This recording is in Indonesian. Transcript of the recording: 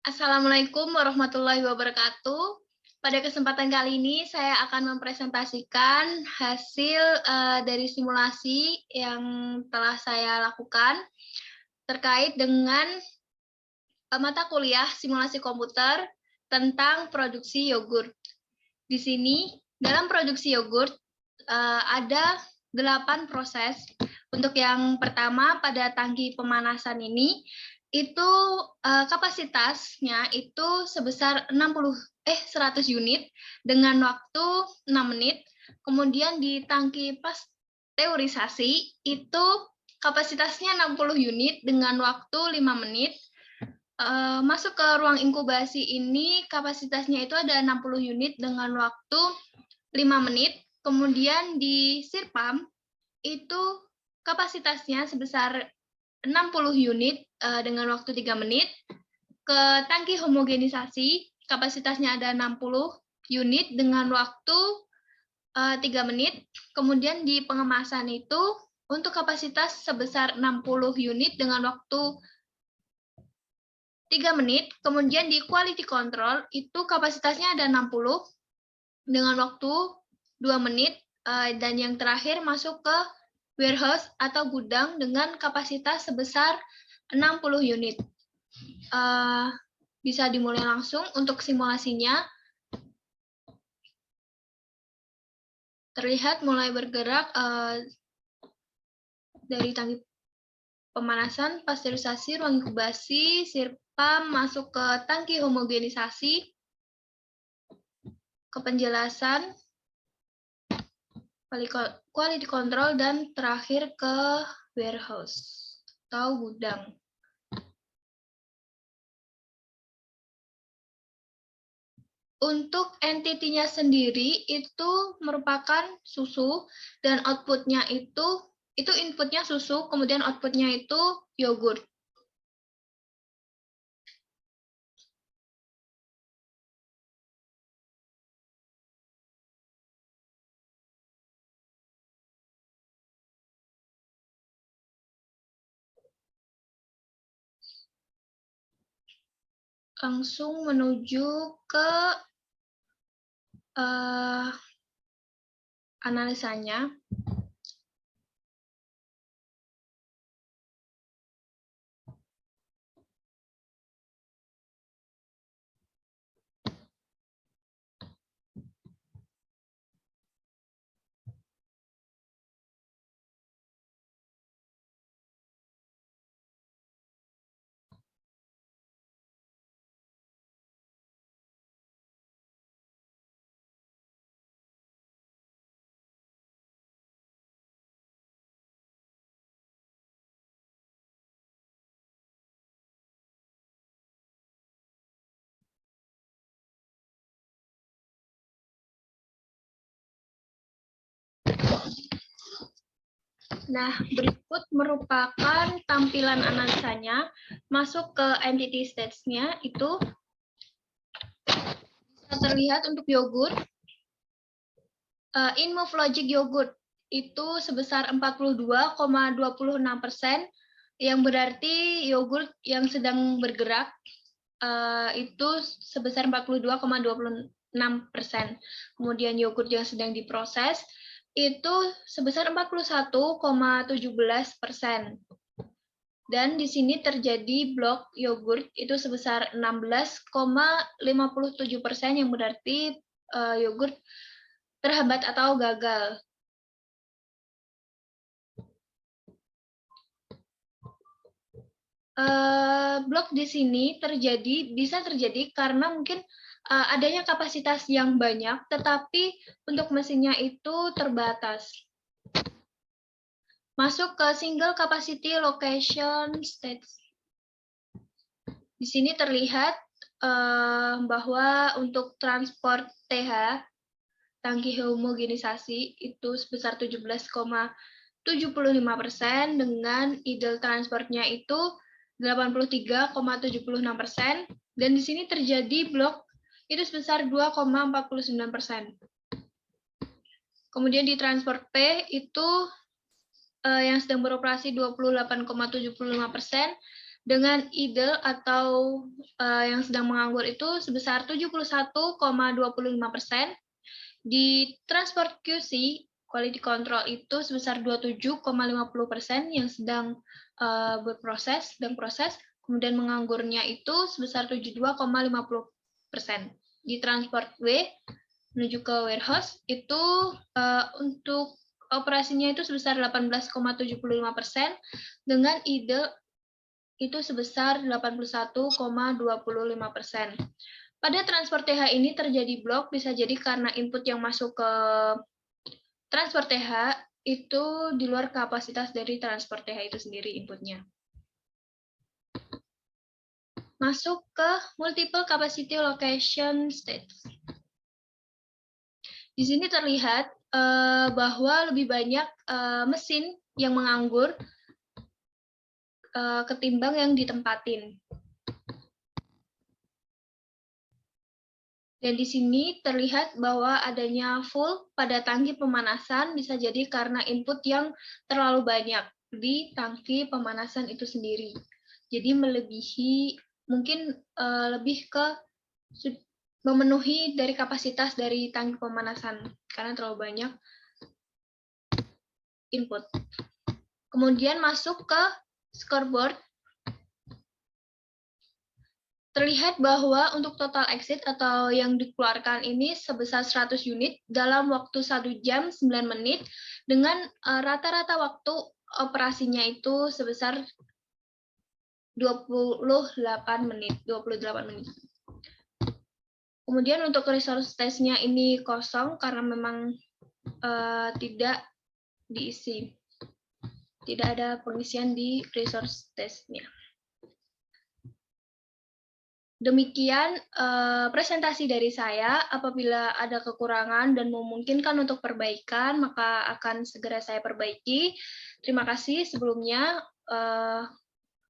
Assalamualaikum warahmatullahi wabarakatuh. Pada kesempatan kali ini saya akan mempresentasikan hasil dari simulasi yang telah saya lakukan terkait dengan mata kuliah simulasi komputer tentang produksi yogurt. Di sini dalam produksi yogurt ada 8 proses. Untuk yang pertama pada tangki pemanasan ini itu kapasitasnya itu sebesar 100 unit dengan waktu 6 menit. Kemudian di tangki pasteurisasi itu kapasitasnya 60 unit dengan waktu 5 menit. Masuk ke ruang inkubasi ini kapasitasnya itu ada 60 unit dengan waktu 5 menit. Kemudian di sirpam itu kapasitasnya sebesar 60 unit dengan waktu 3 menit. Ke tangki homogenisasi kapasitasnya ada 60 unit dengan waktu 3 menit. Kemudian di pengemasan itu untuk kapasitas sebesar 60 unit dengan waktu 3 menit. Kemudian di quality control itu kapasitasnya ada 60 dengan waktu 2 menit. Dan yang terakhir masuk ke warehouse atau gudang dengan kapasitas sebesar 60 unit. Bisa dimulai langsung untuk simulasinya. Terlihat mulai bergerak dari tangki pemanasan, pasteurisasi, ruang inkubasi, sirpam, masuk ke tangki homogenisasi, ke penjelasan, quality control, dan terakhir ke warehouse atau gudang. Untuk entity-nya sendiri itu merupakan susu dan output-nya itu input-nya susu, kemudian output-nya itu yogurt. Langsung menuju ke analisanya. Nah, berikut merupakan tampilan analisanya. Masuk ke entity stage-nya itu bisa terlihat untuk yogurt. In move logic yogurt itu sebesar 42,26%, yang berarti yogurt yang sedang bergerak itu sebesar 42,26%. Kemudian yogurt yang sedang diproses itu sebesar 41,17%. Dan di sini terjadi blok yogurt itu sebesar 16,57%, yang berarti yogurt terhambat atau gagal. Blok di sini bisa terjadi karena mungkin adanya kapasitas yang banyak, tetapi untuk mesinnya itu terbatas. Masuk ke single capacity location stage. Di sini terlihat bahwa untuk transport TH, tangki homogenisasi, itu sebesar 17,75%, dengan idle transportnya itu 83,76%, dan di sini terjadi blok itu sebesar 2,49%. Kemudian di transport P itu yang sedang beroperasi 28,75%, dengan idle atau yang sedang menganggur itu sebesar 71,25%. Di transport QC, quality control itu sebesar 27,50% yang sedang berproses, kemudian menganggurnya itu sebesar 72,50%. Di transport W menuju ke warehouse itu untuk operasinya itu sebesar 18,75% dengan idle itu sebesar 81,25%. Pada transfer TH ini terjadi blok, bisa jadi karena input yang masuk ke transfer TH itu di luar kapasitas dari transfer TH itu sendiri inputnya. Masuk ke multiple capacity location states. Di sini terlihat bahwa lebih banyak mesin yang menganggur ketimbang yang ditempatin. Dan di sini terlihat bahwa adanya full pada tangki pemanasan bisa jadi karena input yang terlalu banyak di tangki pemanasan itu sendiri. Jadi melebihi, mungkin lebih ke memenuhi dari kapasitas dari tangki pemanasan karena terlalu banyak input. Kemudian masuk ke scoreboard. Terlihat bahwa untuk total exit atau yang dikeluarkan ini sebesar 100 unit dalam waktu 1 jam 9 menit dengan rata-rata waktu operasinya itu sebesar 28 menit. Kemudian untuk resource test-nya ini kosong karena memang tidak diisi. Tidak ada pengisian di resource test-nya. Demikian presentasi dari saya. Apabila ada kekurangan dan memungkinkan untuk perbaikan, maka akan segera saya perbaiki. Terima kasih sebelumnya.